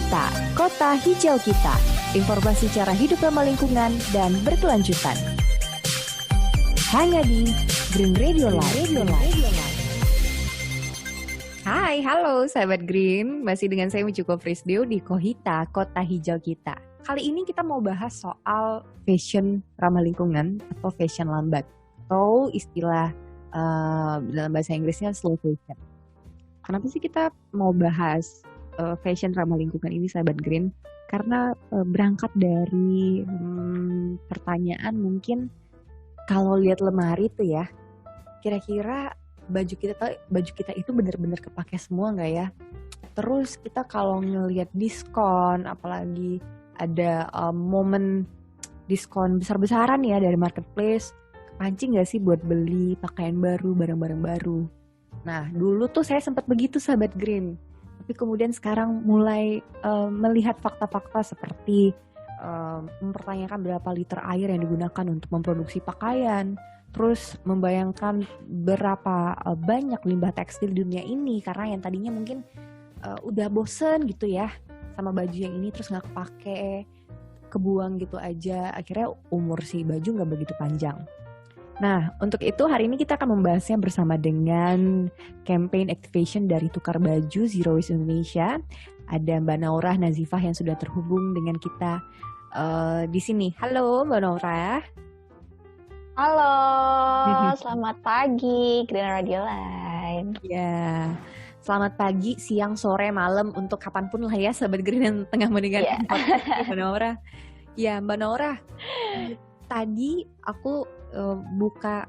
Kohita, kota hijau kita. Informasi cara hidup ramah lingkungan dan berkelanjutan. Hanya di Green Radio Live. Hai, halo sahabat Green. Masih dengan saya Michiko Frisdio di Kohita, kota hijau kita. Kali ini kita mau bahas soal fashion ramah lingkungan atau fashion lambat. Atau istilah dalam bahasa Inggrisnya slow fashion. Kenapa sih kita mau bahas fashion ramah lingkungan ini sahabat Green? Karena berangkat dari pertanyaan mungkin kalau lihat lemari tuh ya, kira-kira baju kita itu benar-benar kepake semua nggak ya? Terus kita kalau ngelihat diskon, apalagi ada momen diskon besar-besaran ya dari marketplace, kepancing nggak sih buat beli pakaian baru, barang-barang baru? Nah, dulu tuh saya sempat begitu sahabat Green. Tapi kemudian sekarang mulai melihat fakta-fakta seperti mempertanyakan berapa liter air yang digunakan untuk memproduksi pakaian, terus membayangkan berapa banyak limbah tekstil di dunia ini karena yang tadinya mungkin udah bosen gitu ya sama baju yang ini terus nggak kepake, kebuang gitu aja, akhirnya umur si baju nggak begitu panjang. Nah, untuk itu hari ini kita akan membahasnya bersama dengan campaign activation dari Tukar Baju Zero Waste Indonesia. Ada Mbak Naurah Nazifah yang sudah terhubung dengan kita di sini. Halo Mbak Naurah. Halo, selamat pagi Green Radio Line. Ya, selamat pagi, siang, sore, malam, untuk kapanpun lah ya sahabat Green yang tengah mendengarkan podcast Mbak Naurah. Ya, Mbak Naurah, tadi aku buka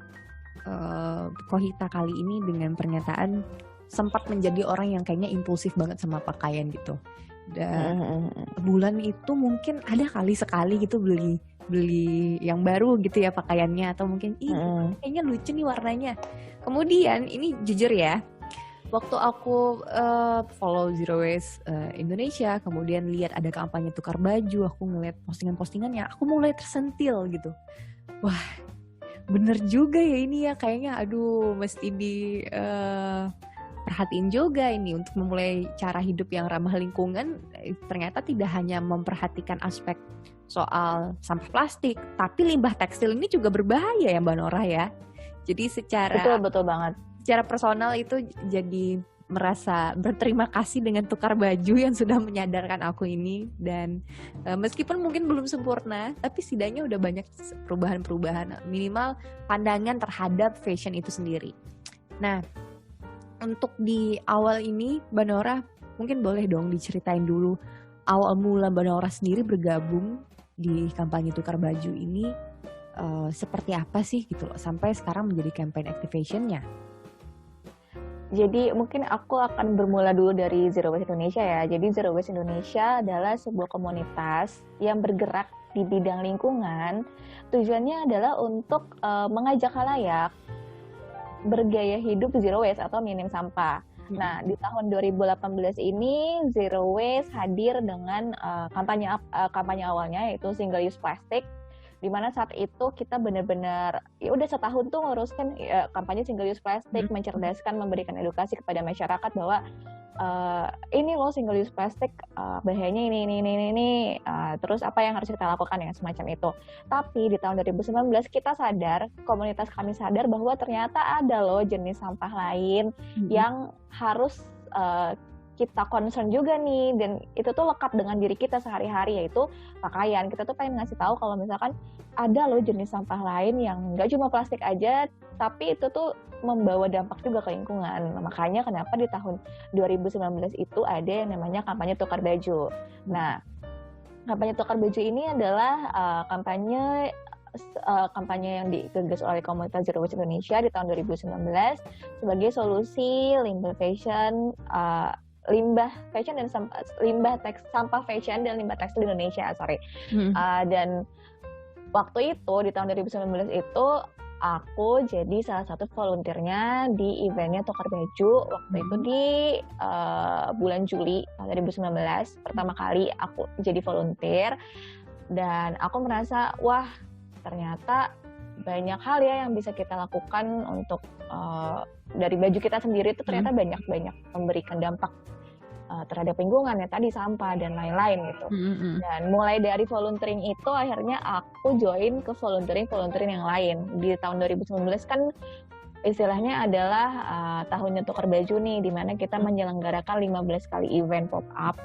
Kohita kali ini dengan pernyataan sempat menjadi orang yang kayaknya impulsif banget sama pakaian gitu. Dan bulan itu mungkin ada kali sekali gitu beli yang baru gitu ya pakaiannya, atau mungkin kayaknya lucu nih warnanya. Kemudian ini jujur ya, waktu aku follow Zero Waste Indonesia, kemudian lihat ada kampanye tukar baju, aku ngeliat postingan-postingannya, aku mulai tersentil gitu. Wah, bener juga ya ini ya, kayaknya aduh mesti perhatiin juga ini untuk memulai cara hidup yang ramah lingkungan. Ternyata tidak hanya memperhatikan aspek soal sampah plastik, tapi limbah tekstil ini juga berbahaya ya Mbak Nora ya. Jadi betul banget. Secara personal itu jadi merasa berterima kasih dengan Tukar Baju yang sudah menyadarkan aku ini. Dan meskipun mungkin belum sempurna, tapi setidaknya udah banyak perubahan-perubahan, minimal pandangan terhadap fashion itu sendiri. Nah, untuk di awal ini Mbak Nora mungkin boleh dong diceritain dulu awal mula Mbak Nora sendiri bergabung di kampanye Tukar Baju ini seperti apa sih gitu loh, sampai sekarang menjadi campaign activation-nya. Jadi mungkin aku akan bermula dulu dari Zero Waste Indonesia ya. Jadi Zero Waste Indonesia adalah sebuah komunitas yang bergerak di bidang lingkungan. Tujuannya adalah untuk mengajak khalayak bergaya hidup zero waste atau minim sampah. Nah, di tahun 2018 ini Zero Waste hadir dengan kampanye awalnya yaitu single use plastic. Di mana saat itu kita benar-benar ya udah setahun tuh nguruskan kampanye single use plastic, mencerdaskan, memberikan edukasi kepada masyarakat bahwa ini loh single use plastic bahayanya ini, terus apa yang harus kita lakukan ya semacam itu. Tapi di tahun 2019 kita sadar, komunitas kami sadar bahwa ternyata ada loh jenis sampah lain yang harus kita concern juga nih, dan itu tuh lekat dengan diri kita sehari-hari, yaitu pakaian. Kita tuh pengen ngasih tahu kalau misalkan ada loh jenis sampah lain yang nggak cuma plastik aja, tapi itu tuh membawa dampak juga ke lingkungan. Makanya kenapa di tahun 2019 itu ada yang namanya kampanye Tukar Baju. Nah, kampanye Tukar Baju ini adalah kampanye yang digagas oleh komunitas Zero Waste Indonesia di tahun 2019 sebagai solusi limbah fashion dan sampah fashion dan limbah tekstil di Indonesia, dan waktu itu di tahun 2019 itu aku jadi salah satu volunteernya di eventnya Tukar Baju. Waktu itu di bulan Juli tahun 2019 pertama kali aku jadi volunteer, dan aku merasa wah ternyata banyak hal ya yang bisa kita lakukan untuk dari baju kita sendiri itu ternyata banyak memberikan dampak terhadap lingkungan ya tadi sampah dan lain-lain gitu. Dan mulai dari volunteering itu akhirnya aku join ke volunteering yang lain. Di tahun 2019 kan istilahnya adalah tahunnya tukar baju nih, di mana kita menyelenggarakan 15 kali event pop-up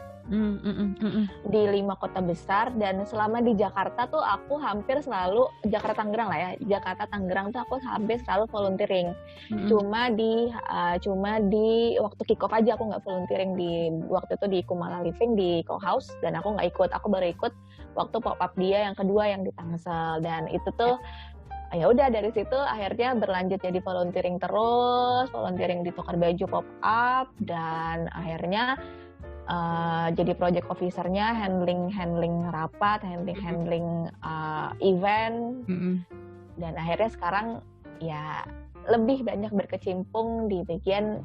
di 5 kota besar. Dan selama di Jakarta tuh aku hampir selalu, Jakarta Tangerang lah ya, Jakarta Tangerang tuh aku hampir selalu volunteering. Cuma di waktu kick off aja aku nggak volunteering, di waktu itu di Kumala Living di Co-house, dan aku nggak ikut. Aku baru ikut waktu pop-up dia yang kedua yang di Tangsel, dan itu tuh ya udah dari situ akhirnya berlanjut jadi volunteering terus, volunteering di tukar baju pop-up, dan akhirnya jadi project officer-nya, handling rapat, handling event, dan akhirnya sekarang ya lebih banyak berkecimpung di bagian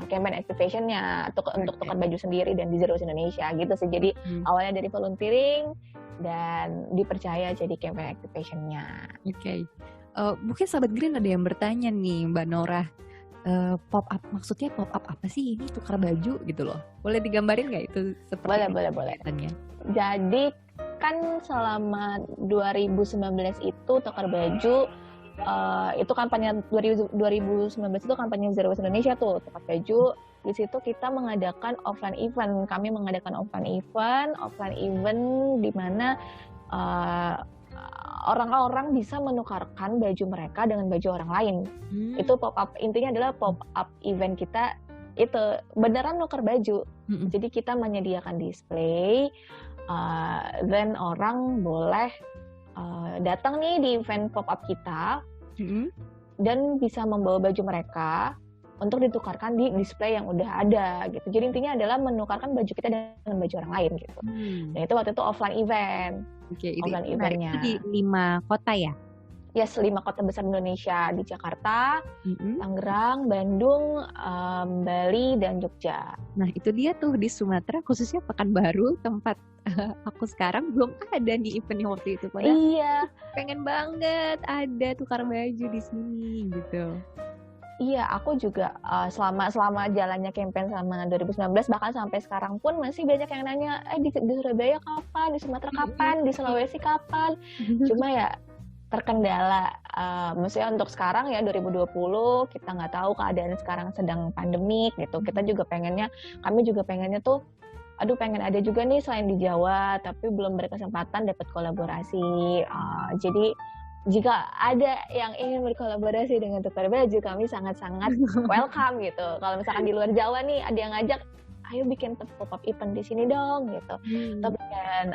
campaign activation-nya untuk tukar baju sendiri dan di Zero Waste Indonesia gitu sih. Jadi awalnya dari volunteering dan dipercaya jadi campaign activation-nya. Oke. Mungkin Sahabat Green ada yang bertanya nih Mbak Nora, pop-up, maksudnya pop-up apa sih ini tukar baju gitu loh? Boleh digambarin nggak itu seperti Boleh. Jadi kan selama 2019 itu tukar baju, itu kampanye 2019 itu kampanye Zero Waste Indonesia tuh, tukar baju. Di situ kita mengadakan offline event. Kami mengadakan offline event di mana orang-orang bisa menukarkan baju mereka dengan baju orang lain. Itu pop-up, intinya adalah pop-up event kita itu beneran nukar baju. Jadi kita menyediakan display, then orang boleh datang nih di event pop-up kita dan bisa membawa baju mereka untuk ditukarkan di display yang udah ada gitu. Jadi intinya adalah menukarkan baju kita dengan baju orang lain gitu. Dan itu waktu itu offline event. Oke, offline eventnya. Itu di 5 kota ya? Yes, 5 kota besar Indonesia, di Jakarta, Tangerang, Bandung, Bali, dan Jogja. Nah itu dia tuh di Sumatera, khususnya Pekanbaru, tempat aku sekarang belum ada nih eventnya waktu itu. Padahal iya, pengen banget ada tukar baju di sini gitu. Iya, aku juga selama jalannya campaign selama 2019 bahkan sampai sekarang pun masih banyak yang nanya, di Surabaya kapan, di Sumatera kapan, di Sulawesi kapan. Cuma ya terkendala, maksudnya untuk sekarang ya 2020 kita nggak tahu keadaan sekarang sedang pandemik gitu. Kami juga pengennya tuh, pengen ada juga nih selain di Jawa, tapi belum berkesempatan dapat kolaborasi. Jadi jika ada yang ingin berkolaborasi dengan tukar baju, kami sangat-sangat welcome gitu. Kalau misalkan di luar Jawa nih ada yang ngajak, ayo bikin pop-up event di sini dong gitu. Atau bikin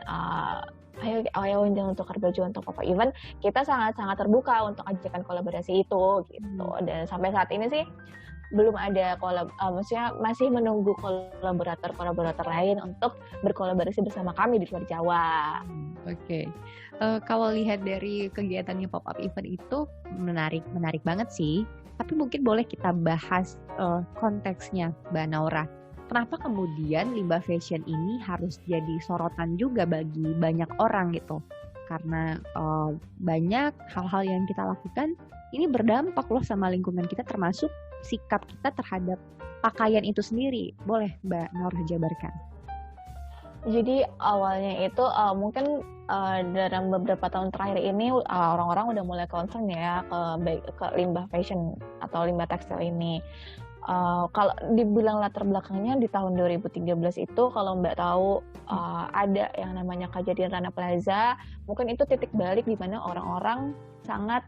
ayo jangan tukar baju untuk pop-up event, kita sangat-sangat terbuka untuk ajakan kolaborasi itu gitu. Dan sampai saat ini sih belum ada maksudnya masih menunggu kolaborator lain untuk berkolaborasi bersama kami di luar Jawa. Oke. Kalau lihat dari kegiatannya pop-up event itu menarik banget sih. Tapi mungkin boleh kita bahas konteksnya, Mbak Naura. Kenapa kemudian limbah fashion ini harus jadi sorotan juga bagi banyak orang gitu? Karena banyak hal-hal yang kita lakukan ini berdampak loh sama lingkungan kita, termasuk sikap kita terhadap pakaian itu sendiri. Boleh Mbak Naura jabarkan? Jadi awalnya itu mungkin dalam beberapa tahun terakhir ini orang-orang udah mulai concern ya ke limbah fashion atau limbah tekstil ini. Kalau dibilang latar belakangnya di tahun 2013 itu, kalau Mbak tahu ada yang namanya kejadian Rana Plaza, mungkin itu titik balik di mana orang-orang sangat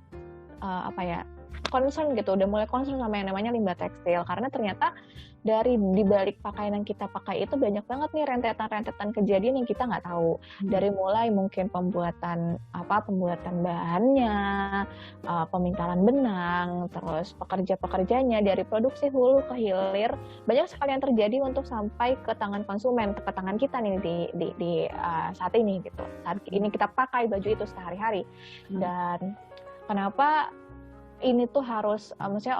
concern gitu, udah mulai concern sama yang namanya limbah tekstil, karena ternyata dari dibalik pakaian yang kita pakai itu banyak banget nih rentetan kejadian yang kita nggak tahu. Dari mulai mungkin pembuatan bahannya, pemintalan benang, terus pekerjanya dari produksi hulu ke hilir, banyak sekali yang terjadi untuk sampai ke tangan konsumen, ke tangan kita nih di saat ini gitu. Saat ini kita pakai baju itu sehari-hari. Dan kenapa ini tuh harus, maksudnya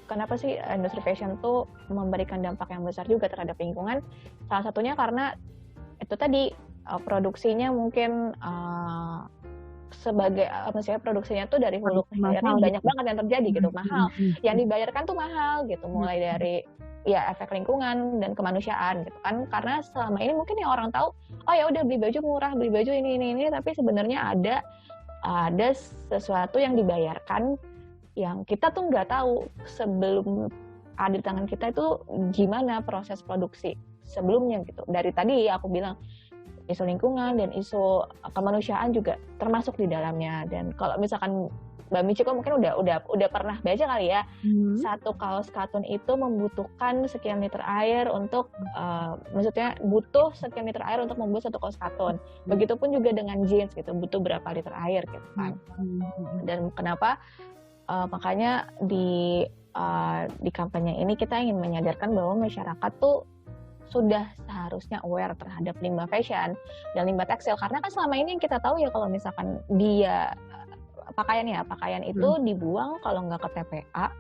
kenapa sih industri fashion tuh memberikan dampak yang besar juga terhadap lingkungan? Salah satunya karena itu tadi produksinya mungkin sebagai misalnya produksinya tuh dari hulu ke hilirnya mahal banyak gitu. banget yang terjadi gitu, mahal. Yang dibayarkan tuh mahal gitu, mulai dari ya efek lingkungan dan kemanusiaan gitu kan. Karena selama ini mungkin yang orang tahu, oh ya udah beli baju murah, beli baju ini, tapi sebenarnya ada sesuatu yang dibayarkan yang kita tuh nggak tahu sebelum ada di tangan kita itu gimana proses produksi sebelumnya gitu. Dari tadi aku bilang isu lingkungan dan isu kemanusiaan juga termasuk di dalamnya. Dan kalau misalkan Mbak Michiko mungkin udah pernah baca kali ya, satu kaos katun itu membutuhkan sekian liter air untuk maksudnya butuh sekian liter air untuk membuat satu kaos katun. Begitupun juga dengan jeans gitu, butuh berapa liter air gitu kan. Dan kenapa makanya di kampanye ini kita ingin menyadarkan bahwa masyarakat tuh sudah seharusnya aware terhadap limbah fashion dan limbah tekstil, karena kan selama ini yang kita tahu ya kalau misalkan dia pakaian itu dibuang, kalau nggak ke TPA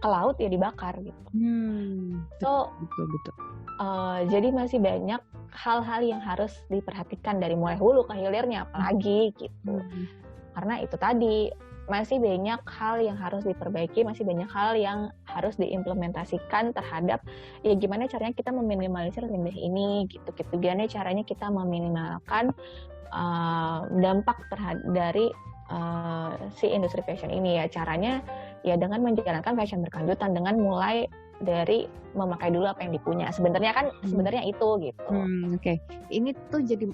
ke laut ya dibakar gitu. Betul. Jadi masih banyak hal-hal yang harus diperhatikan dari mulai hulu ke hilirnya apalagi gitu. Karena itu tadi masih banyak hal yang harus diperbaiki, masih banyak hal yang harus diimplementasikan terhadap ya gimana caranya kita meminimalisir limbah ini gitu. Gimana caranya kita meminimalkan dampak dari si industri fashion ini ya. Caranya ya dengan menjalankan fashion berkelanjutan, dengan mulai dari memakai dulu apa yang dipunya. Sebenarnya itu gitu. Oke. Ini tuh jadi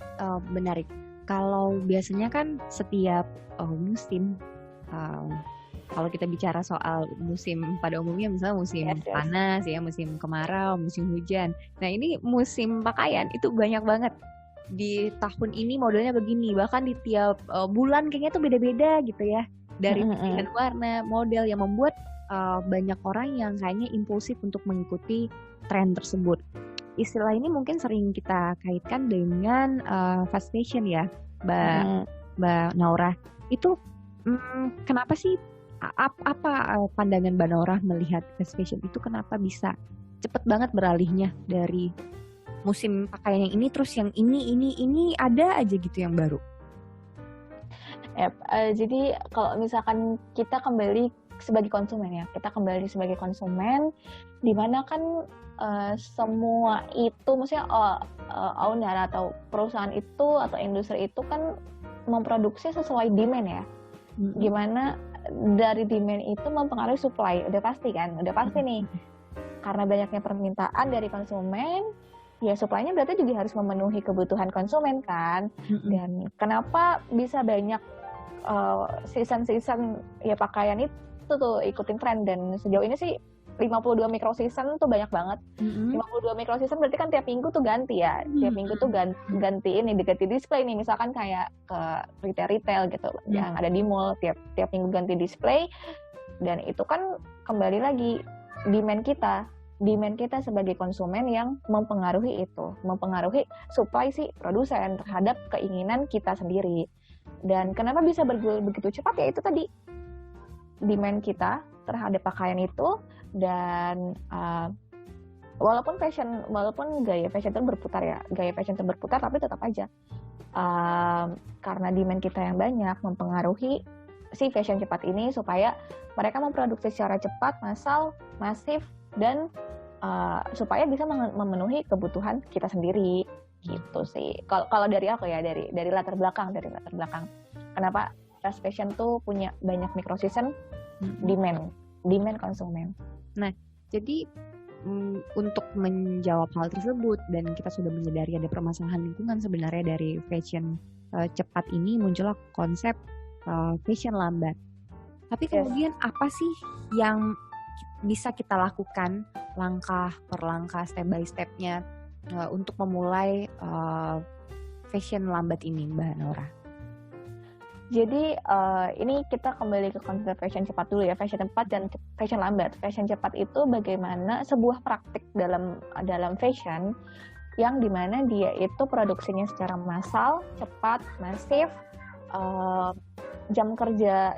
menarik. Kalau biasanya kan setiap musim, kalau kita bicara soal musim pada umumnya, misalnya musim panas ya, musim kemarau, musim hujan. Nah ini musim pakaian itu banyak banget. Di tahun ini modelnya begini, bahkan di tiap bulan kayaknya tuh beda-beda gitu ya. Dari pilihan warna, model yang membuat banyak orang yang kayaknya impulsif untuk mengikuti tren tersebut. Istilah ini mungkin sering kita kaitkan dengan fast fashion ya, Mbak Naura. Itu kenapa sih, apa pandangan Mbak Naura melihat fast fashion itu kenapa bisa cepet banget beralihnya dari musim pakaian yang ini terus yang ini ada aja gitu yang baru? Jadi kalau misalkan kita kembali sebagai konsumen ya, di mana kan semua itu maksudnya owner atau perusahaan itu atau industri itu kan memproduksi sesuai demand ya. Gimana dari demand itu mempengaruhi supply, udah pasti nih. Karena banyaknya permintaan dari konsumen, ya supply-nya berarti juga harus memenuhi kebutuhan konsumen kan. Dan kenapa bisa banyak season ya pakaian itu tuh ikutin tren, dan sejauh ini sih 52 micro season tuh banyak banget. 52 micro season berarti kan tiap minggu tuh ganti ya. Tiap minggu tuh ganti display nih, misalkan kayak ke retail gitu yang ada di mall, tiap minggu ganti display. Dan itu kan kembali lagi demand kita sebagai konsumen yang mempengaruhi supply si produsen terhadap keinginan kita sendiri. Dan kenapa bisa bergulir begitu cepat ya itu tadi, demand kita terhadap pakaian itu. Dan walaupun gaya fashion itu berputar tapi tetap aja karena demand kita yang banyak mempengaruhi si fashion cepat ini, supaya mereka memproduksi secara cepat, massal, masif, dan supaya bisa memenuhi kebutuhan kita sendiri gitu sih. Kalau dari aku ya, dari latar belakang kenapa fast fashion tuh punya banyak micro season, demand konsumen. Nah, jadi untuk menjawab hal tersebut, dan kita sudah menyadari ada permasalahan lingkungan sebenarnya dari fashion cepat ini, muncullah konsep fashion lambat. Tapi kemudian apa sih yang bisa kita lakukan langkah per langkah, step by stepnya untuk memulai fashion lambat ini, Mbak Naura? Jadi ini kita kembali ke konsep fashion cepat dulu ya, fashion cepat dan fashion lambat. Fashion cepat itu bagaimana sebuah praktik dalam fashion yang dimana dia itu produksinya secara massal, cepat, masif, jam kerja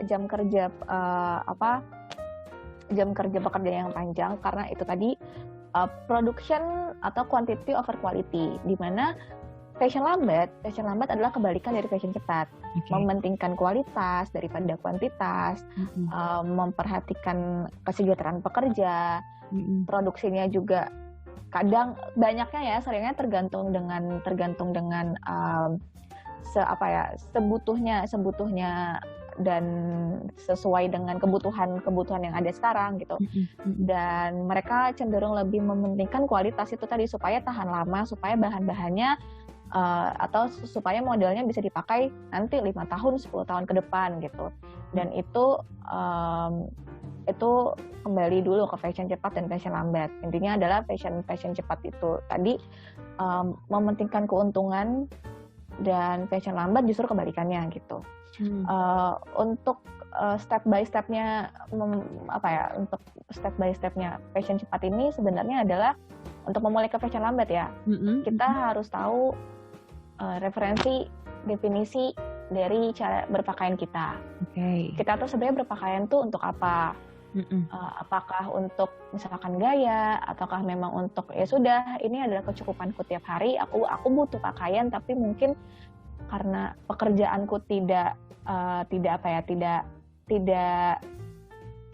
pekerja yang panjang, karena itu tadi production atau quantity over quality, dimana Fashion lambat adalah kebalikan dari fashion cepat. Okay. Mementingkan kualitas daripada kuantitas, memperhatikan kesejahteraan pekerja, produksinya juga kadang banyaknya ya, seringnya tergantung dengan sebutuhnya dan sesuai dengan kebutuhan yang ada sekarang gitu. Dan mereka cenderung lebih mementingkan kualitas itu tadi, supaya tahan lama, supaya bahan-bahannya atau supaya modelnya bisa dipakai nanti 5 tahun, 10 tahun ke depan gitu. Dan itu kembali dulu ke fashion cepat dan fashion lambat. Intinya adalah fashion cepat itu tadi mementingkan keuntungan, dan fashion lambat justru kebalikannya gitu. Untuk step by stepnya untuk step by stepnya fashion cepat ini sebenarnya adalah untuk memulai ke fashion lambat ya. Kita harus tahu referensi, definisi dari cara berpakaian kita. Kita tuh sebenarnya berpakaian tuh untuk apa? Apakah untuk misalkan gaya, ataukah memang untuk ya sudah ini adalah kecukupanku tiap hari, aku butuh pakaian, tapi mungkin karena pekerjaanku tidak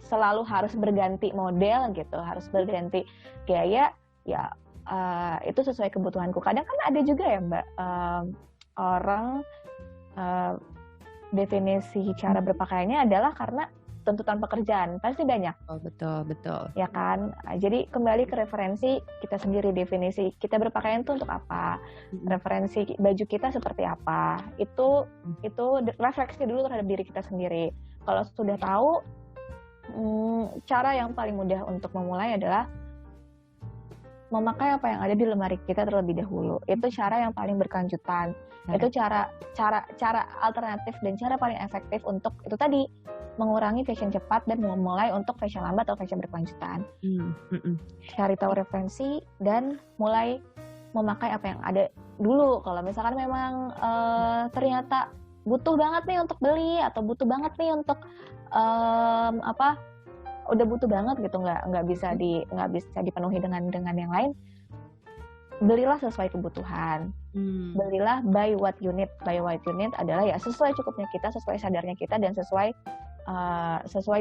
selalu harus berganti model gitu, harus berganti gaya, ya itu sesuai kebutuhanku. Kadang kan ada juga ya Mbak, orang definisi cara berpakaiannya adalah karena tuntutan pekerjaan, pasti banyak. Betul. Ya kan? Jadi kembali ke referensi kita sendiri, definisi kita berpakaian itu untuk apa, referensi baju kita seperti apa, itu refleksi dulu terhadap diri kita sendiri. Kalau sudah tahu, cara yang paling mudah untuk memulai adalah memakai apa yang ada di lemari kita terlebih dahulu. Itu cara yang paling berkelanjutan. Itu cara alternatif dan cara paling efektif untuk itu tadi, mengurangi fashion cepat dan memulai untuk fashion lambat atau fashion berkelanjutan. Cari tahu referensi dan mulai memakai apa yang ada dulu. Kalau misalkan memang ternyata butuh banget nih untuk beli, atau butuh banget nih untuk udah butuh banget gitu, nggak bisa dipenuhi dengan yang lain, belilah sesuai kebutuhan. Belilah buy what you need. Buy what you need adalah ya sesuai cukupnya kita, sesuai sadarnya kita, dan sesuai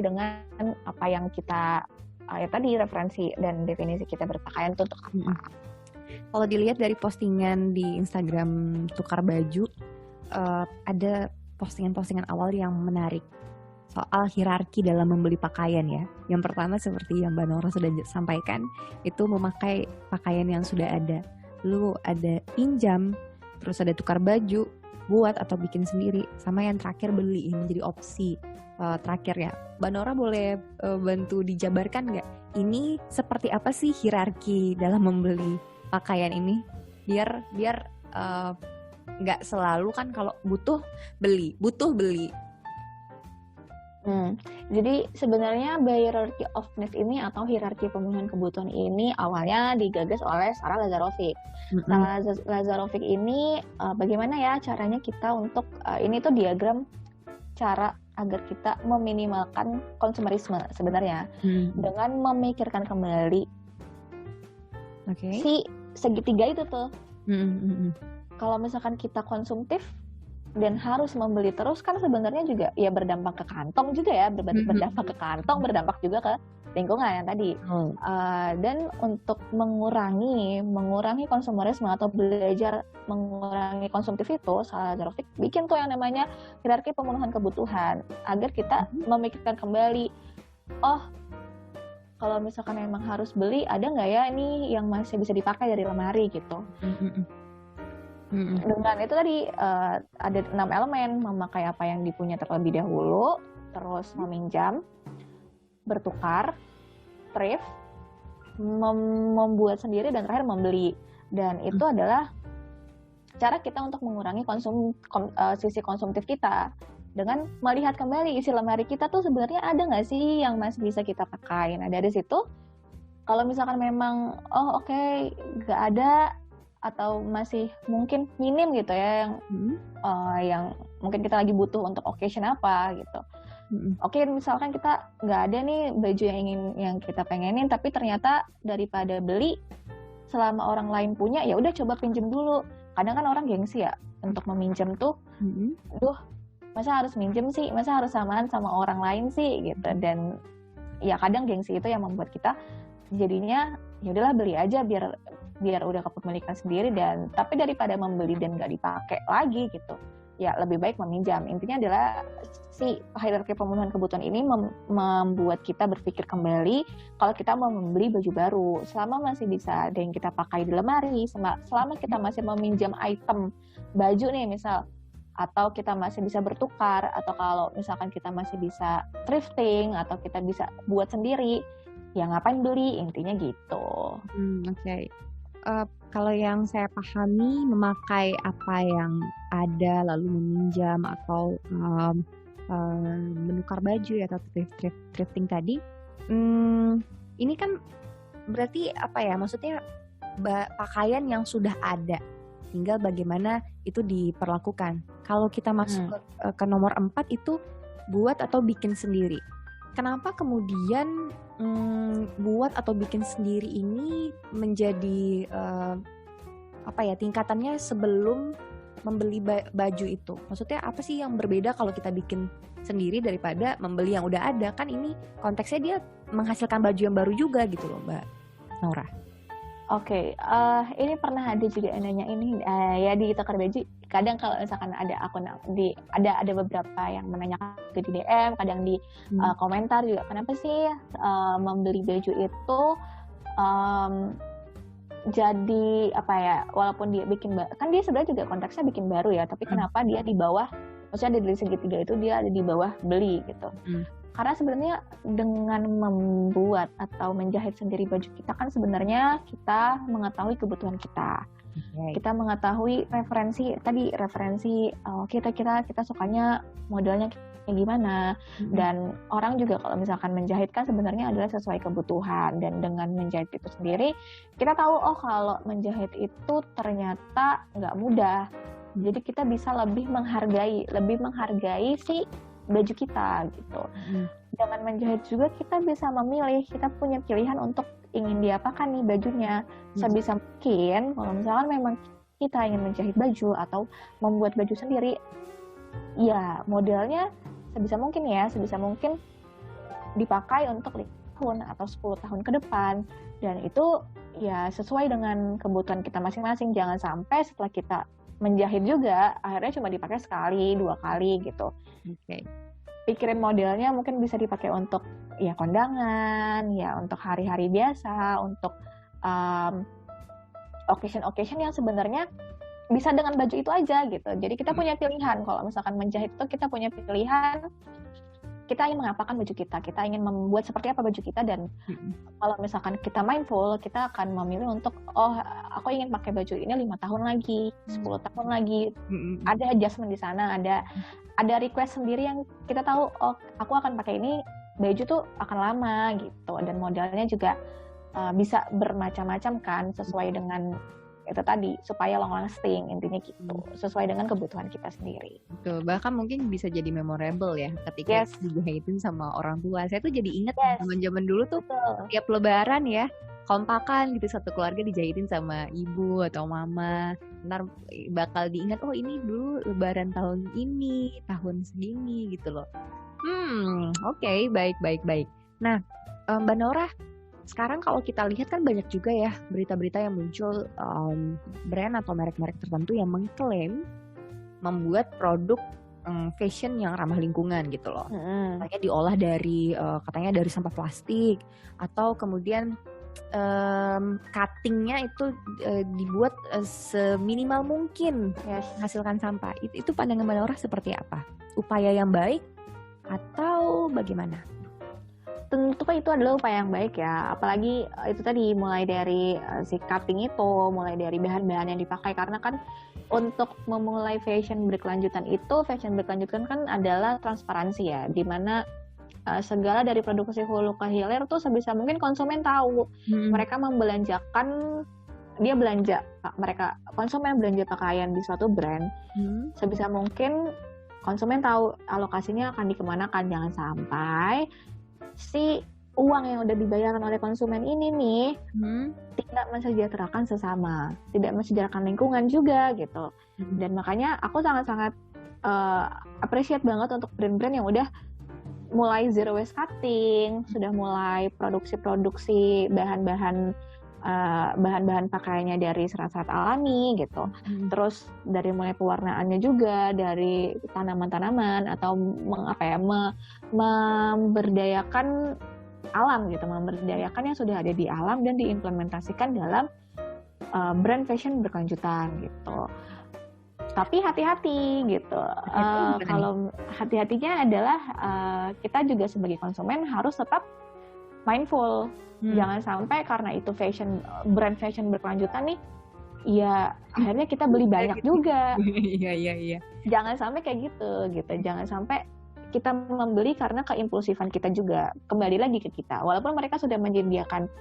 dengan apa yang kita tadi referensi dan definisi kita berpakaian itu untuk apa. Kalau dilihat dari postingan di Instagram tukar baju, ada postingan-postingan awal yang menarik soal hierarki dalam membeli pakaian ya. Yang pertama seperti yang Mbak Nora sudah sampaikan, itu memakai pakaian yang sudah ada. Lalu ada pinjam, terus ada tukar baju, buat atau bikin sendiri, sama yang terakhir beli, yang menjadi opsi terakhir ya. Mbak Nora boleh bantu dijabarkan nggak? Ini seperti apa sih hierarki dalam membeli pakaian ini? Biar nggak selalu kan kalau butuh beli. Jadi sebenarnya hierarchy of needs ini atau hierarki pemenuhan kebutuhan ini awalnya digagas oleh Sarah Lazarovic. Sarah Lazarovic ini bagaimana ya caranya kita untuk ini tuh diagram cara agar kita meminimalkan konsumerisme sebenarnya dengan memikirkan kembali si segitiga itu tuh. Kalau misalkan kita konsumtif dan harus membeli terus, kan sebenarnya juga ya berdampak ke kantong juga ya, berdampak ke kantong, berdampak juga ke lingkungan yang tadi. Dan untuk mengurangi konsumerisme atau belajar mengurangi konsumtif itu, Sarah Lazarovic bikin tuh yang namanya hierarki pemenuhan kebutuhan agar kita memikirkan kembali, oh kalau misalkan emang harus beli, ada nggak ya ini yang masih bisa dipakai dari lemari gitu. Dengan itu tadi ada 6 elemen: memakai apa yang dipunya terlebih dahulu, terus meminjam, bertukar, thrift, membuat sendiri, dan terakhir membeli. Dan itu adalah cara kita untuk mengurangi sisi konsumtif kita dengan melihat kembali isi lemari kita tuh sebenarnya ada nggak sih yang masih bisa kita pakai. Nah dari situ kalau misalkan memang nggak ada atau masih mungkin minim gitu ya yang mungkin kita lagi butuh untuk occasion apa gitu. Oke, misalkan kita nggak ada nih baju yang kita pengenin, tapi ternyata daripada beli selama orang lain punya ya udah coba pinjem dulu. Kadang kan orang gengsi ya untuk meminjam tuh, aduh masa harus minjem sih, masa harus samaan sama orang lain sih gitu. Dan ya kadang gengsi itu yang membuat kita jadinya ya udahlah beli aja biar udah kepemilikan sendiri. Dan tapi daripada membeli dan nggak dipakai lagi gitu, ya lebih baik meminjam. Intinya adalah si hierarki pemenuhan kebutuhan ini membuat kita berpikir kembali kalau kita mau membeli baju baru, selama masih bisa ada yang kita pakai di lemari, selama kita masih meminjam item baju nih misal, atau kita masih bisa bertukar, atau kalau misalkan kita masih bisa thrifting atau kita bisa buat sendiri, ya ngapain beli, intinya gitu. Oke. Kalau yang saya pahami, memakai apa yang ada lalu meminjam atau menukar baju atau thrifting tadi, ini kan berarti apa ya? Maksudnya pakaian yang sudah ada, tinggal bagaimana itu diperlakukan. Kalau kita masuk ke nomor 4 itu buat atau bikin sendiri. Kenapa kemudian buat atau bikin sendiri ini menjadi tingkatannya sebelum membeli baju itu? Maksudnya apa sih yang berbeda kalau kita bikin sendiri daripada membeli yang udah ada? Kan ini konteksnya dia menghasilkan baju yang baru juga gitu loh, Mbak Nora. Oke, ini pernah ada juga yang nanya ini ya di Tokar Baju. Kadang kalau misalkan ada akun ada beberapa yang menanyakan di DM, kadang di komentar juga, kenapa sih membeli baju itu jadi apa ya? Walaupun dia bikin kan dia sebenarnya juga konteksnya bikin baru ya, tapi kenapa dia di bawah? Maksudnya dari segitiga itu dia ada di bawah beli gitu. Karena sebenarnya dengan membuat atau menjahit sendiri baju kita kan sebenarnya kita mengetahui kebutuhan kita. Kita mengetahui referensi kita sukanya modelnya kayak gimana. Dan orang juga kalau misalkan menjahit kan sebenarnya adalah sesuai kebutuhan. Dan dengan menjahit itu sendiri kita tahu kalau menjahit itu ternyata nggak mudah. Jadi kita bisa lebih menghargai si baju kita gitu. Dengan menjahit juga kita bisa memilih, kita punya pilihan untuk ingin diapakan nih bajunya. Sebisa mungkin kalau misalkan memang kita ingin menjahit baju atau membuat baju sendiri, ya modelnya sebisa mungkin dipakai untuk 5 tahun atau 10 tahun ke depan. Dan itu ya sesuai dengan kebutuhan kita masing-masing. Jangan sampai setelah kita menjahit juga akhirnya cuma dipakai sekali 2 kali gitu. Pikirin modelnya mungkin bisa dipakai untuk ya kondangan, ya untuk hari-hari biasa, untuk occasion yang sebenarnya bisa dengan baju itu aja gitu. Jadi kita punya pilihan. Kalau misalkan menjahit itu kita punya pilihan, kita ingin mengapakan baju kita ingin membuat seperti apa baju kita. Dan kalau misalkan kita mindful, kita akan memilih untuk aku ingin pakai baju ini 5 tahun lagi, 10 tahun lagi. Ada adjustment di sana, ada request sendiri yang kita tahu, aku akan pakai ini baju tuh akan lama gitu. Dan modelnya juga bisa bermacam-macam kan, sesuai dengan itu tadi, supaya long lasting, intinya gitu, sesuai dengan kebutuhan kita sendiri. Betul, bahkan mungkin bisa jadi memorable ya ketika dijahitin sama orang tua. Saya tuh jadi inget zaman-zaman dulu tuh tiap lebaran ya, kompakan gitu, satu keluarga dijahitin sama ibu atau mama. Ntar bakal diingat, ini dulu lebaran tahun ini, tahun segini gitu loh. Oke, baik. Nah, Mbak Nora, sekarang kalau kita lihat kan banyak juga ya berita-berita yang muncul, brand atau merek-merek tertentu yang mengklaim membuat produk fashion yang ramah lingkungan gitu loh. Katanya diolah dari katanya dari sampah plastik, atau kemudian cuttingnya itu dibuat seminimal mungkin menghasilkan sampah. Itu pandangan Mbak Nora seperti apa? Upaya yang baik atau bagaimana? Tentu itu adalah upaya yang baik ya, apalagi itu tadi mulai dari si cutting itu, mulai dari bahan-bahan yang dipakai, karena kan untuk memulai fashion berkelanjutan kan adalah transparansi ya, dimana segala dari produksi hulu ke hilir tuh sebisa mungkin konsumen tahu. Mereka membelanjakan, konsumen belanja pakaian di suatu brand, sebisa mungkin konsumen tahu alokasinya akan dikemanakan. Jangan sampai si uang yang udah dibayarkan oleh konsumen ini nih tidak mensejahterakan sesama, tidak mensejahterakan lingkungan juga gitu. Dan makanya aku sangat-sangat appreciate banget untuk brand-brand yang udah mulai zero waste cutting, sudah mulai produksi bahan-bahan pakaiannya dari serat-serat alami gitu. Terus dari mulai pewarnaannya juga dari tanaman-tanaman atau memberdayakan alam gitu, memberdayakan yang sudah ada di alam dan diimplementasikan dalam brand fashion berkelanjutan gitu. Tapi hati-hati gitu. Kalau hati-hatinya adalah kita juga sebagai konsumen harus tetap mindful. Jangan sampai karena itu brand fashion berkelanjutan nih, ya akhirnya kita beli banyak juga. Iya. Jangan sampai kayak gitu. Jangan sampai kita membeli karena keimpulsifan kita juga. Kembali lagi ke kita. Walaupun mereka sudah menyediakan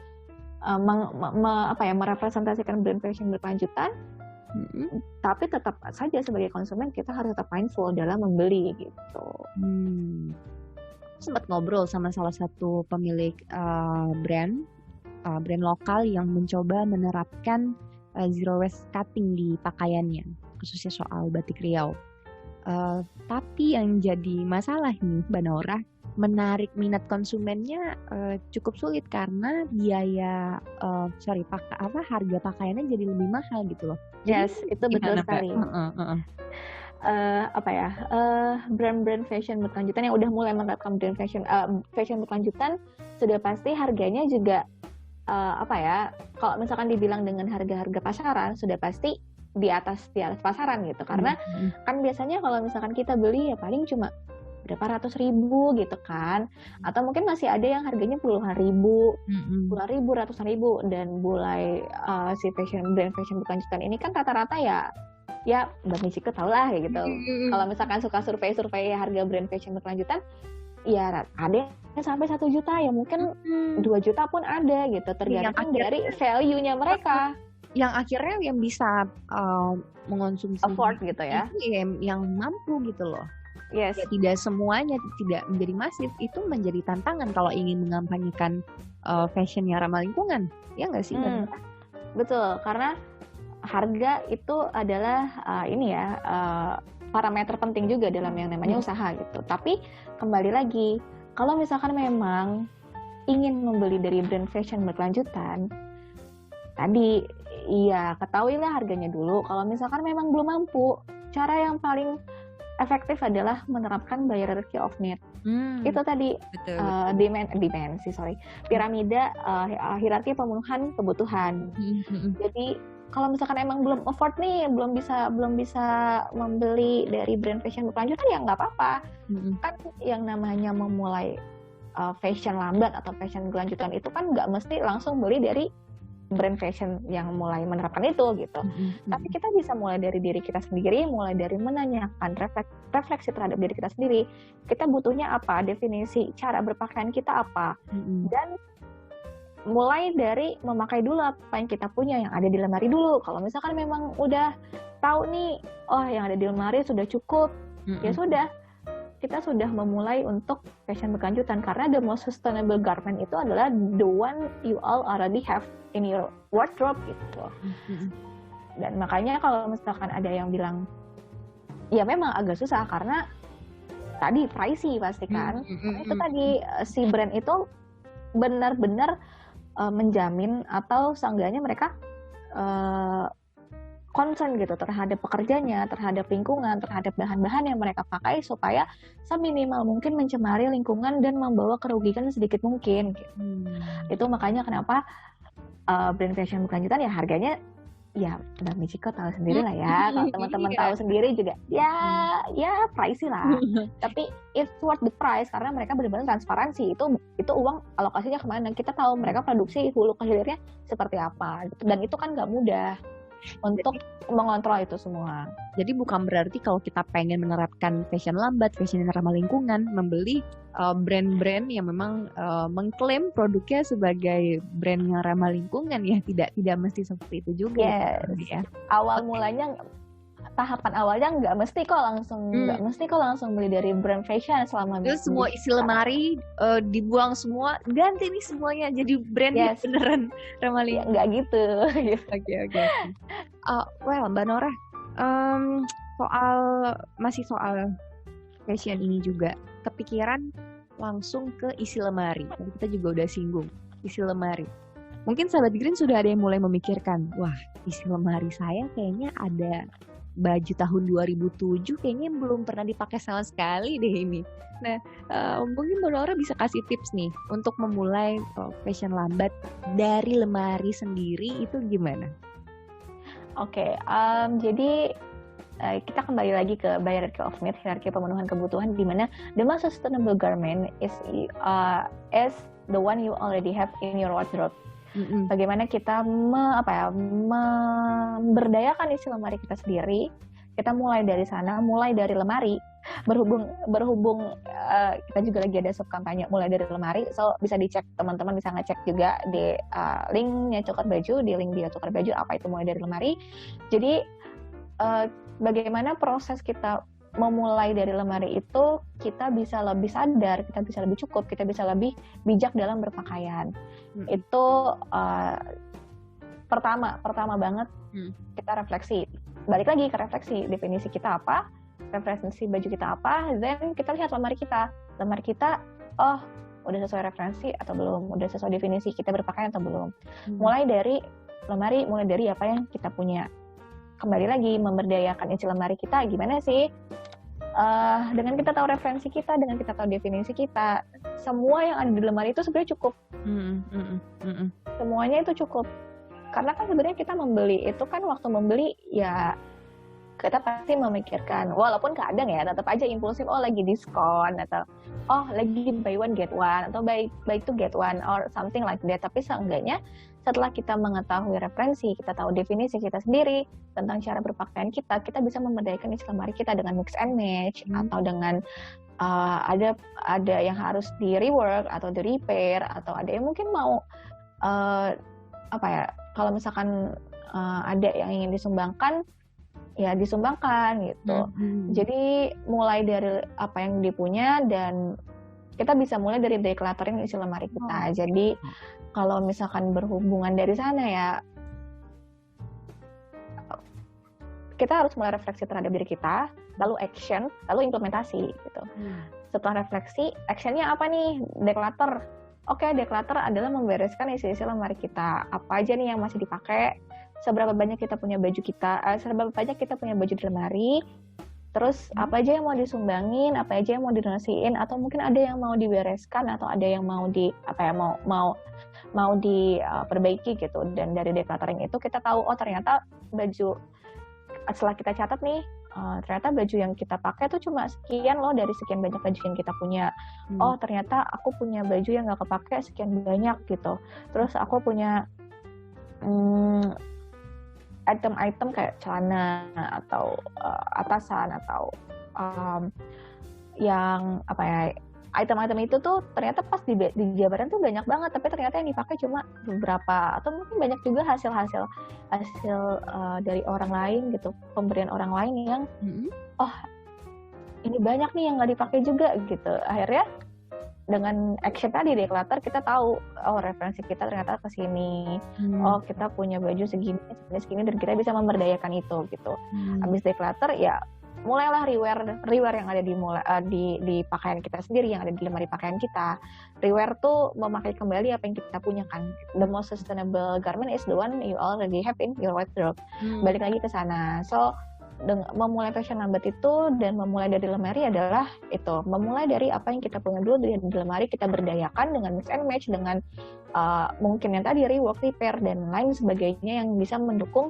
merepresentasikan brand fashion berkelanjutan, tapi tetap saja sebagai konsumen kita harus tetap mindful dalam membeli gitu. Sempat ngobrol sama salah satu pemilik brand lokal yang mencoba menerapkan zero waste cutting di pakaiannya, khususnya soal batik Riau. Tapi yang jadi masalah nih, Mbak Naura, menarik minat konsumennya cukup sulit karena harga pakaiannya jadi lebih mahal gitu loh. Yes, itu betul sekali. Brand-brand fashion berkelanjutan yang udah mulai menerapkan brand fashion berkelanjutan sudah pasti harganya juga kalau misalkan dibilang dengan harga-harga pasaran sudah pasti di atas pasaran gitu, karena kan biasanya kalau misalkan kita beli ya paling cuma berapa ratus ribu gitu kan, atau mungkin masih ada yang harganya puluhan ribu, ratusan ribu, dan mulai si brand fashion berkelanjutan ini kan rata-rata ya Mbak Michiko tau lah ya gitu. Kalau misalkan suka survei harga brand fashion berkelanjutan, ya ada yang sampai 1 juta, ya mungkin 2 juta pun ada gitu, tergantung dari value-nya mereka. Yang akhirnya yang bisa mengonsumsi afford gitu ya, yang mampu gitu loh. Yes. Ya, tidak semuanya tidak menjadi masif, itu menjadi tantangan kalau ingin mengampanyekan fashion yang ramah lingkungan, ya nggak sih? Betul, karena harga itu adalah parameter penting juga dalam yang namanya usaha gitu. Tapi kembali lagi, kalau misalkan memang ingin membeli dari brand fashion berkelanjutan, tadi iya ketahuilah harganya dulu. Kalau misalkan memang belum mampu, cara yang paling efektif adalah menerapkan hierarchy of need. Itu tadi piramida hierarki pemenuhan kebutuhan. Jadi kalau misalkan emang belum afford nih, belum bisa membeli dari brand fashion berkelanjutan, ya nggak apa-apa. Kan yang namanya memulai fashion lambat atau fashion berkelanjutan itu kan nggak mesti langsung beli dari brand fashion yang mulai menerapkan itu gitu. Tapi kita bisa mulai dari diri kita sendiri, mulai dari menanyakan refleksi terhadap diri kita sendiri. Kita butuhnya apa, definisi cara berpakaian kita apa, dan mulai dari memakai dulu apa yang kita punya yang ada di lemari dulu. Kalau misalkan memang udah tahu nih, yang ada di lemari sudah cukup, ya sudah, kita sudah memulai untuk fashion berkelanjutan, karena the most sustainable garment itu adalah the one you all already have in your wardrobe gitu. Dan makanya kalau misalkan ada yang bilang ya memang agak susah karena tadi pricey pasti kan. Itu tadi si brand itu benar-benar menjamin atau seenggaknya mereka concern gitu terhadap pekerjanya, terhadap lingkungan, terhadap bahan-bahan yang mereka pakai supaya seminimal mungkin mencemari lingkungan dan membawa kerugian sedikit mungkin gitu. Itu makanya kenapa brand fashion berkelanjutan ya harganya ya Mbak Michiko tahu sendiri lah ya. Kalau teman-teman tahu sendiri juga ya pricey lah. Tapi it's worth the price karena mereka benar-benar transparansi. Itu uang alokasinya kemana? Kita tahu mereka produksi hulu ke hilirnya seperti apa gitu. Dan itu kan nggak mudah untuk mengontrol itu semua. Jadi bukan berarti kalau kita pengen menerapkan fashion lambat, fashion yang ramah lingkungan, membeli brand-brand yang memang mengklaim produknya sebagai brand yang ramah lingkungan ya, tidak mesti seperti itu juga. Yes. Ya. Awal mulanya tahapan awalnya nggak mesti kok langsung beli dari brand fashion selama Terus semua isi lemari dibuang semua, ganti nih semuanya jadi brand beneran ramah lingkungan. Nggak gitu. Oke. Well, Mbak Nora, soal fashion ini juga kepikiran langsung ke isi lemari. Tadi kita juga udah singgung isi lemari. Mungkin sahabat Green sudah ada yang mulai memikirkan, wah isi lemari saya kayaknya ada baju tahun 2007 kayaknya belum pernah dipakai sama sekali deh ini. Nah, mungkin Mbak Nora bisa kasih tips nih untuk memulai fashion lambat dari lemari sendiri itu gimana? Oke, jadi kita kembali lagi ke hierarchy of need, hierarki pemenuhan kebutuhan, di mana the most sustainable garment is the one you already have in your wardrobe. Bagaimana kita memberdayakan isi lemari kita sendiri. Kita mulai dari sana, mulai dari lemari. Berhubung kita juga lagi ada sub kampanye mulai dari lemari, so bisa dicek, teman-teman bisa ngecek juga di linknya Coklat Baju, di link bio Coklat Baju apa itu mulai dari lemari. Jadi bagaimana proses kita memulai dari lemari itu, kita bisa lebih sadar, kita bisa lebih cukup, kita bisa lebih bijak dalam berpakaian. Itu pertama banget kita refleksi. Balik lagi ke refleksi, definisi kita apa, referensi baju kita apa, then kita lihat lemari kita, oh udah sesuai referensi atau belum, udah sesuai definisi kita berpakaian atau belum. Mulai dari lemari, mulai dari apa yang kita punya. Kembali lagi, memberdayakan isi lemari kita gimana sih? Dengan kita tahu referensi kita, dengan kita tahu definisi kita, semua yang ada di lemari itu sebenarnya cukup. Semuanya itu cukup. Karena kan sebenarnya kita membeli itu kan, waktu membeli ya kita pasti memikirkan, walaupun kadang ya tetap aja impulsif, oh lagi diskon, atau oh lagi buy one get one, atau buy two get one, or something like that. Tapi seenggaknya setelah kita mengetahui referensi, kita tahu definisi kita sendiri tentang cara berpakaian kita bisa memberdayakan isi lemari kita dengan mix and match, atau dengan ada yang harus di rework atau di repair, atau ada yang mungkin mau kalau misalkan ada yang ingin disumbangkan, ya disumbangkan gitu. Jadi mulai dari apa yang dipunya, dan kita bisa mulai dari decluttering isi lemari kita. Jadi kalau misalkan berhubungan dari sana ya, kita harus mulai refleksi terhadap diri kita, lalu action, lalu implementasi gitu. Setelah refleksi, actionnya apa nih? Declutter. Oke, declutter adalah membereskan isi-isi lemari kita. Apa aja nih yang masih dipakai? Seberapa banyak kita punya baju di lemari? Terus apa aja yang mau disumbangin, apa aja yang mau didonasiin, atau mungkin ada yang mau dibereskan, atau ada yang mau diperbaiki gitu. Dan dari decluttering itu kita tahu, oh ternyata baju, setelah kita catat nih, ternyata baju yang kita pakai tuh cuma sekian loh dari sekian banyak baju yang kita punya. Oh ternyata aku punya baju yang nggak kepake sekian banyak gitu. Terus aku punya item-item kayak celana atau atasan atau yang item-item itu tuh ternyata pas dijabaran tuh banyak banget, tapi ternyata yang dipakai cuma beberapa, atau mungkin banyak juga hasil dari orang lain gitu, pemberian orang lain yang oh ini banyak nih yang nggak dipakai juga gitu. Akhirnya dengan action tadi declutter, kita tahu oh referensi kita ternyata ke sini. Oh kita punya baju segini, dan kita bisa memberdayakan itu gitu. Habis declutter ya mulailah rewear yang ada di pakaian kita sendiri, yang ada di lemari pakaian kita. Rewear tuh memakai kembali apa yang kita punya kan. The most sustainable garment is the one you already have in your wardrobe. Balik lagi ke sana. So memulai fashion lambat itu dan memulai dari lemari adalah itu, memulai dari apa yang kita punya dulu di lemari, kita berdayakan dengan mix and match, dengan mungkin yang tadi rework, repair dan lain sebagainya yang bisa mendukung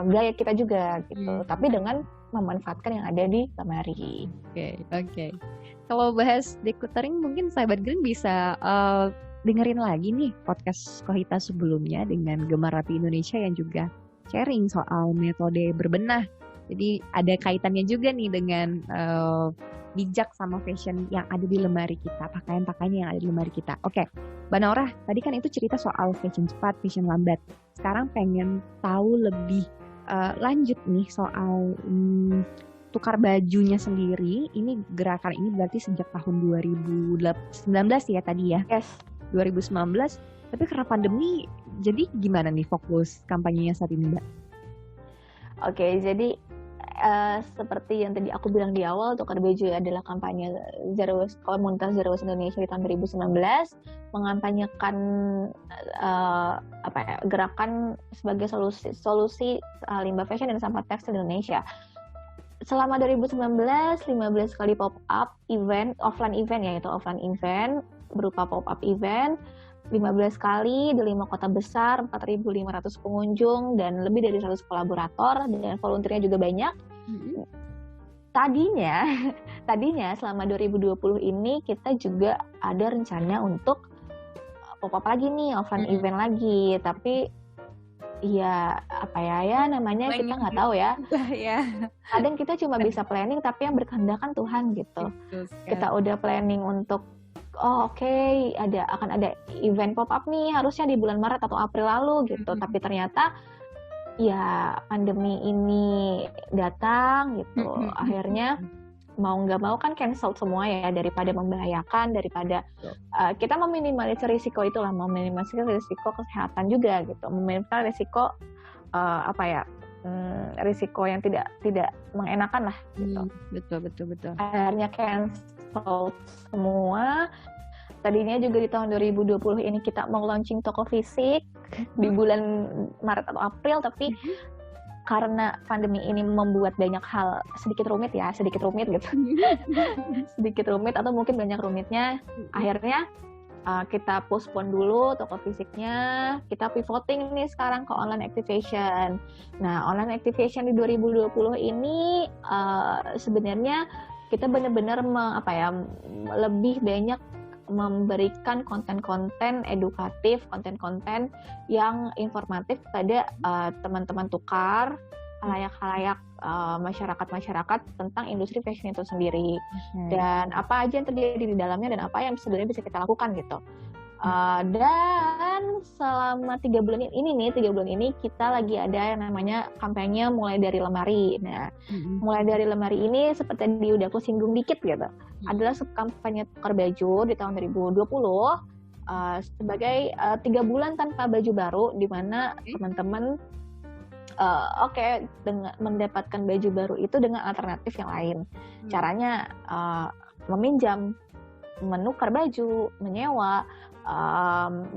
gaya kita juga gitu, tapi dengan memanfaatkan yang ada di lemari. Oke. Kalau bahas decluttering, mungkin sahabat Green bisa dengerin lagi nih podcast Kohita sebelumnya dengan Gemar Rapi Indonesia yang juga sharing soal metode berbenah. Jadi ada kaitannya juga nih dengan bijak sama fashion yang ada di lemari kita, pakaian-pakaian yang ada di lemari kita. Oke, Mbak Nora, tadi kan itu cerita soal fashion cepat, fashion lambat. Sekarang pengen tahu lebih Lanjut nih soal tukar bajunya sendiri. Ini gerakan ini berarti sejak tahun 2019 ya tadi ya. Yes. 2019. Tapi karena pandemi, jadi gimana nih fokus kampanyenya saat ini, Mbak? Oke, jadi seperti yang tadi aku bilang di awal, tukar baju adalah kampanye komunitas Zero Waste Indonesia di tahun 2019 mengampanyekan gerakan sebagai solusi limbah fashion dan sampah tekstil di Indonesia. Selama 2019, 15 kali pop-up event, offline event yaitu offline event berupa pop-up event 15 kali di 5 kota besar, 4.500 pengunjung, dan lebih dari 100 kolaborator, dan volunteernya juga banyak. Tadinya selama 2020 ini kita juga ada rencana untuk pop-up lagi nih, offline event lagi, tapi ya namanya kita nggak tahu ya. Kadang kita cuma bisa planning, tapi yang berkehendak kan Tuhan gitu. Kita udah planning untuk akan ada event pop-up nih harusnya di bulan Maret atau April lalu gitu, tapi ternyata ya pandemi ini datang gitu, akhirnya mau nggak mau kan cancel semua ya, daripada membahayakan, daripada kita meminimalisir risiko itulah, meminimalisir risiko kesehatan juga gitu, meminimalisir risiko risiko yang tidak mengenakan lah gitu. Betul. Akhirnya cancel semua. Tadinya juga di tahun 2020 ini kita mau launching toko fisik di bulan Maret atau April, tapi karena pandemi ini membuat banyak hal sedikit rumit gitu. Sedikit rumit atau mungkin banyak rumitnya, akhirnya kita postpone dulu toko fisiknya, kita pivoting nih sekarang ke online activation. Nah, online activation di 2020 ini sebenarnya kita benar-benar lebih banyak memberikan konten-konten edukatif, konten-konten yang informatif pada teman-teman tukar, halayak-halayak masyarakat tentang industri fashion itu sendiri, dan apa aja yang terjadi di dalamnya dan apa yang sebenarnya bisa kita lakukan gitu. Dan selama 3 bulan ini kita lagi ada yang namanya kampanye mulai dari lemari. Nah, mulai dari lemari ini seperti tadi udah aku singgung dikit gitu, adalah kampanye tukar baju di tahun 2020 sebagai 3 bulan tanpa baju baru, di mana teman-teman dengan mendapatkan baju baru itu dengan alternatif yang lain. Caranya meminjam, menukar baju, menyewa,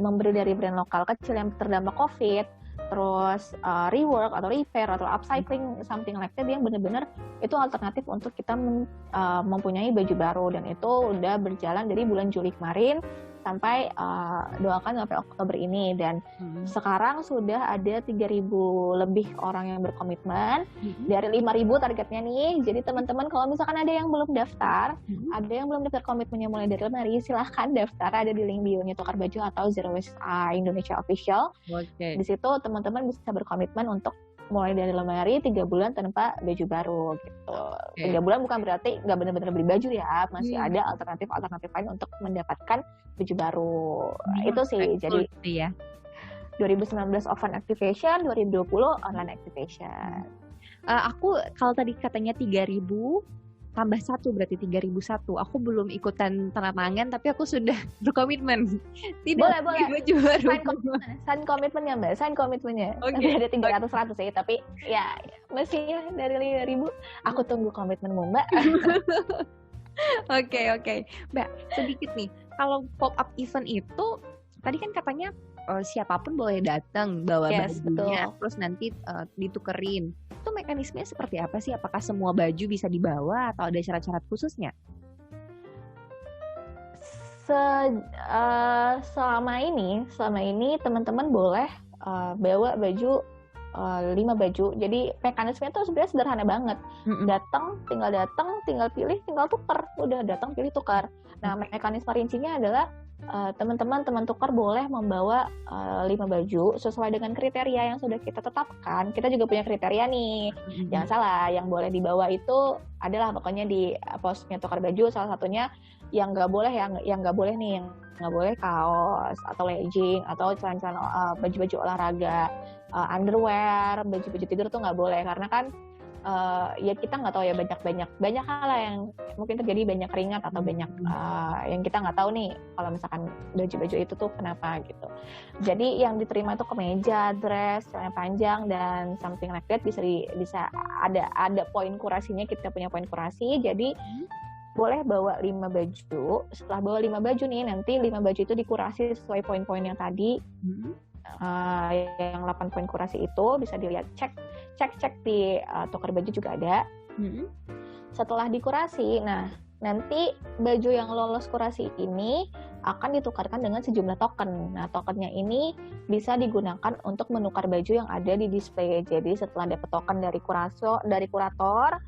membeli dari brand lokal kecil yang terdampak COVID, terus rework atau repair atau upcycling, something like that, yang benar-benar itu alternatif untuk kita mempunyai baju baru, dan itu udah berjalan dari bulan Juli kemarin sampai doakan sampai Oktober ini, dan sekarang sudah ada 3.000 lebih orang yang berkomitmen dari 5.000 targetnya nih. Jadi teman-teman kalau misalkan ada yang belum daftar, ada yang belum daftar komitmennya mulai dari lemari, silahkan daftar, ada di link bio-nya Tukar Baju atau Zero Waste Indonesia Official. Di situ teman-teman bisa berkomitmen untuk mulai dari lemari 3 bulan tanpa baju baru gitu. 3 bulan bukan berarti nggak benar-benar beli baju ya, masih ada alternatif lain untuk mendapatkan baju baru. Itu sih, jadi 2019 offline activation, 2020 online activation. Aku kalau tadi katanya 3.000 tambah 1 berarti 3.001. Aku belum ikutan tanda tangan, tapi aku sudah berkomitmen. Boleh. Baju baru. Sign komitmennya Mbak, sign komitmennya. Tapi ada 300-100 sih, tapi ya masih dari 5.000. Aku tunggu komitmenmu Mbak. Oke. Mbak, sedikit nih. Kalau pop-up event itu, tadi kan katanya siapapun boleh datang bawa bajunya, terus nanti ditukerin. Itu mekanismenya seperti apa sih? Apakah semua baju bisa dibawa atau ada syarat-syarat khususnya? Selama ini teman-teman boleh bawa baju 5 baju. Jadi mekanismenya tuh sebenarnya sederhana banget. Tinggal datang, tinggal pilih, tinggal tukar. Udah datang, pilih, tukar. Nah, mekanisme rincinya adalah teman tukar boleh membawa 5 baju sesuai dengan kriteria yang sudah kita tetapkan. Kita juga punya kriteria nih. Jangan salah, yang boleh dibawa itu adalah pokoknya di posnya tukar baju, salah satunya yang nggak boleh kaos atau legging atau celana baju-baju olahraga underwear, baju-baju tidur tuh nggak boleh karena kan ya kita nggak tahu ya banyak hal lah yang mungkin terjadi, banyak keringat atau banyak yang kita nggak tahu nih kalau misalkan baju-baju itu tuh kenapa gitu. Jadi yang diterima itu kemeja, dress, celana panjang dan something like that, bisa ada poin kurasinya, kita punya poin kurasi. Jadi boleh bawa 5 baju. Setelah bawa 5 baju nih, nanti 5 baju itu dikurasi sesuai poin-poin yang tadi. Yang 8 poin kurasi itu bisa dilihat, cek di tukar baju juga ada. Setelah dikurasi, nah nanti baju yang lolos kurasi ini akan ditukarkan dengan sejumlah token. Nah, tokennya ini bisa digunakan untuk menukar baju yang ada di display. Jadi setelah dapat token dari kurator,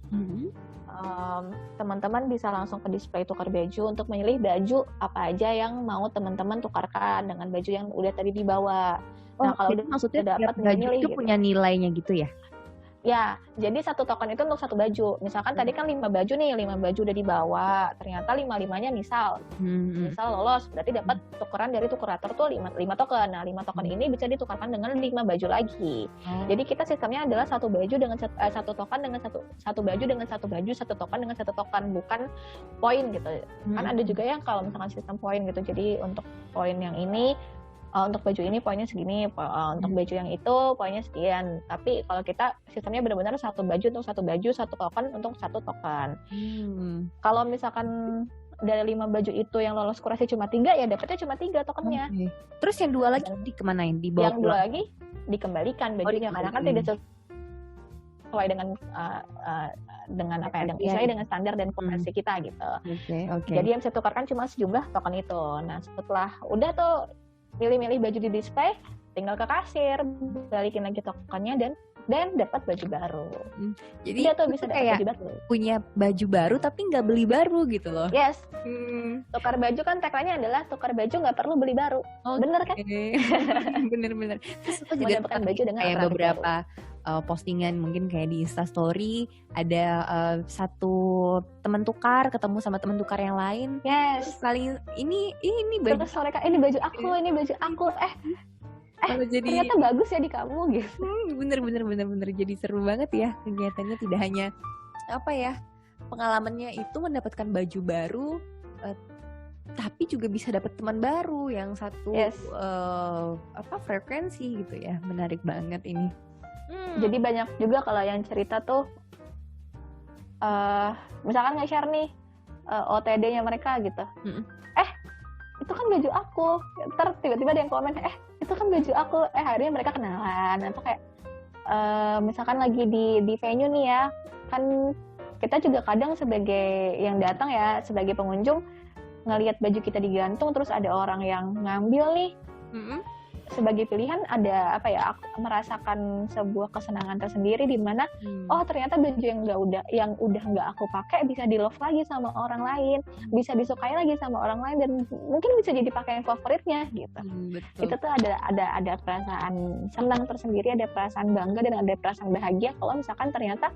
teman-teman bisa langsung ke display tukar baju untuk memilih baju apa aja yang mau teman-teman tukarkan dengan baju yang udah tadi dibawa. Nah, kalau udah maksudnya dapat baju itu gitu, punya nilainya gitu ya? Ya, jadi satu token itu untuk satu baju. Misalkan tadi kan 5 baju nih, 5 baju udah dibawa. Ternyata 5-5-nya misal lolos, berarti dapat tukeran dari tukurator tuh 5 token. Nah, 5 token ini bisa ditukarkan dengan 5 baju lagi. Jadi kita sistemnya adalah satu baju dengan satu token dengan satu baju dengan satu baju, satu token dengan satu token, bukan poin gitu. Kan ada juga yang kalau misalkan sistem poin gitu. Jadi untuk poin yang ini, untuk baju ini poinnya segini, untuk baju yang itu poinnya sekian. Tapi kalau kita sistemnya benar-benar satu baju untuk satu baju, satu token untuk satu token. Kalau misalkan dari 5 baju itu yang lolos kurasi cuma 3, ya dapatnya cuma 3 tokennya. Terus yang 2 lagi dikemanain? Yang 2 lagi dikembalikan bajunya, karena kan tidak sesuai dengan apa ya, sesuai dengan standar dan kurasi kita gitu. Jadi yang saya tukarkan cuma sejumlah token itu. Nah, setelah udah tuh milih-milih baju di display, tinggal ke kasir, balikin lagi tokennya dan dapat baju baru. Jadi dia tuh bisa dapat baju baru. Punya baju baru tapi nggak beli baru gitu loh. Yes. Tukar baju kan tagline-nya adalah tukar baju nggak perlu beli baru. Bener kan? Bener. Terus aku juga mendapatkan baju dengan kayak beberapa postingan mungkin kayak di Instastory ada satu teman tukar ketemu sama teman tukar yang lain. Yes. Terus kali ini baju. Terus mereka, ini baju aku. Jadi, ternyata bagus ya di kamu gitu. Bener. Jadi seru banget ya kegiatannya, tidak hanya pengalamannya itu mendapatkan baju baru, tapi juga bisa dapat teman baru yang satu frekuensi gitu ya. Menarik banget ini. Jadi banyak juga kalau yang cerita tuh misalkan nge-share nih OTD-nya mereka gitu. Itu kan baju aku. Ntar tiba-tiba ada yang komen, itu kan baju aku. Akhirnya mereka kenalan. Atau kayak misalkan lagi di venue nih ya, kan kita juga kadang sebagai yang datang ya, sebagai pengunjung ngelihat baju kita digantung, terus ada orang yang ngambil nih. Sebagai pilihan ada merasakan sebuah kesenangan tersendiri di mana ternyata baju yang udah nggak aku pakai bisa di love lagi sama orang lain, bisa disukai lagi sama orang lain, dan mungkin bisa jadi pakaian favoritnya gitu. Itu tuh ada perasaan senang tersendiri, ada perasaan bangga dan ada perasaan bahagia kalau misalkan ternyata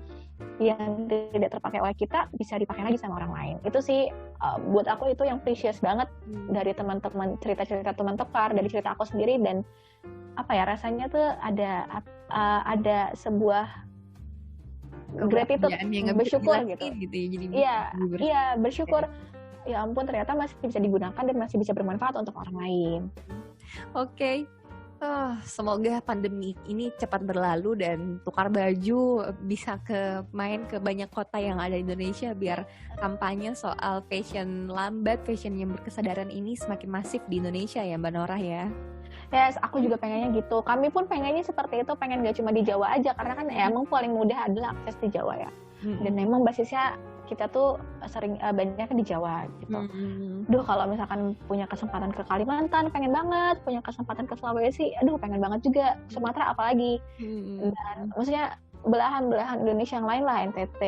yang tidak terpakai oleh kita bisa dipakai lagi sama orang lain. Itu sih buat aku itu yang precious banget dari teman-teman, cerita-cerita teman tukar, dari cerita aku sendiri, dan rasanya tuh ada sebuah gratitude, bersyukur gitu. Iya, bersyukur. Ya ampun, ternyata masih bisa digunakan dan masih bisa bermanfaat untuk orang lain. Oke. Semoga pandemi ini cepat berlalu dan tukar baju bisa main ke banyak kota yang ada di Indonesia, biar kampanye soal fashion lambat, fashion yang berkesadaran ini semakin masif di Indonesia ya Mbak Norah ya. Yes, aku juga pengennya gitu. Kami pun pengennya seperti itu, pengen gak cuma di Jawa aja, karena kan emang paling mudah adalah akses di Jawa ya. Dan memang basisnya kita tuh sering banyaknya di Jawa gitu. Kalau misalkan punya kesempatan ke Kalimantan, pengen banget. Punya kesempatan ke Sulawesi, pengen banget juga. Sumatera apalagi. Dan maksudnya belahan-belahan Indonesia yang lain lah, NTT,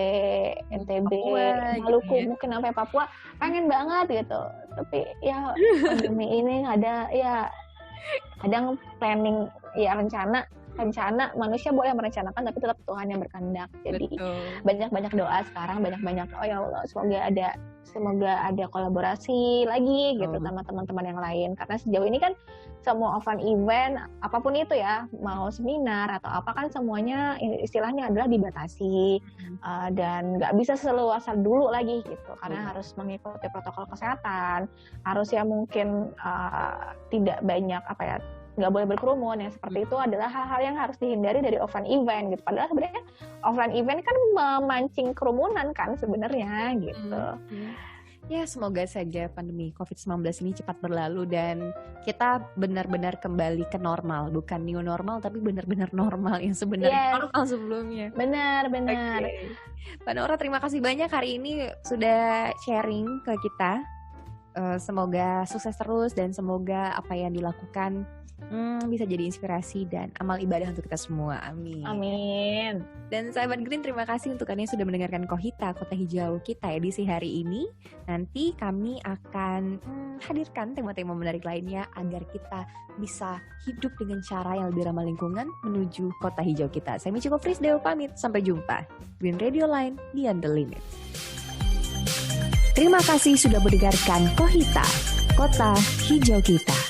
NTB, Maluku, mungkin sampai Papua, pengen banget gitu. Tapi ya pandemi ini ada ya kadang planning ya rencana rencana, manusia boleh merencanakan tapi tetap Tuhan yang berkehendak. Jadi banyak-banyak doa sekarang, banyak-banyak oh ya Allah, semoga ada kolaborasi lagi gitu sama teman-teman yang lain. Karena sejauh ini kan semua event apapun itu ya, mau seminar atau apa kan semuanya istilahnya adalah dibatasi dan nggak bisa seluas dulu lagi gitu, karena harus mengikuti protokol kesehatan, harus ya mungkin tidak banyak nggak boleh berkerumun, yang seperti itu adalah hal-hal yang harus dihindari dari offline event gitu. Padahal sebenarnya offline event kan memancing kerumunan kan sebenarnya gitu. Ya, semoga saja pandemi COVID-19 ini cepat berlalu dan kita benar-benar kembali ke normal, bukan new normal tapi benar-benar normal yang sebenarnya normal sebelumnya. Benar. Okay. Mbak Nora, terima kasih banyak hari ini sudah sharing ke kita. Semoga sukses terus dan semoga apa yang dilakukan bisa jadi inspirasi dan amal ibadah untuk kita semua. Amin. Amin. Dan sahabat Green, terima kasih untuk kalian yang sudah mendengarkan Kohita, Kota Hijau kita edisi hari ini. Nanti kami akan hadirkan tema-tema menarik lainnya agar kita bisa hidup dengan cara yang lebih ramah lingkungan menuju Kota Hijau kita. Saya Michiko Frisdeo pamit, sampai jumpa. Green Radio Line, Beyond the Limits. Terima kasih sudah mendengarkan Kohita, Kota Hijau kita.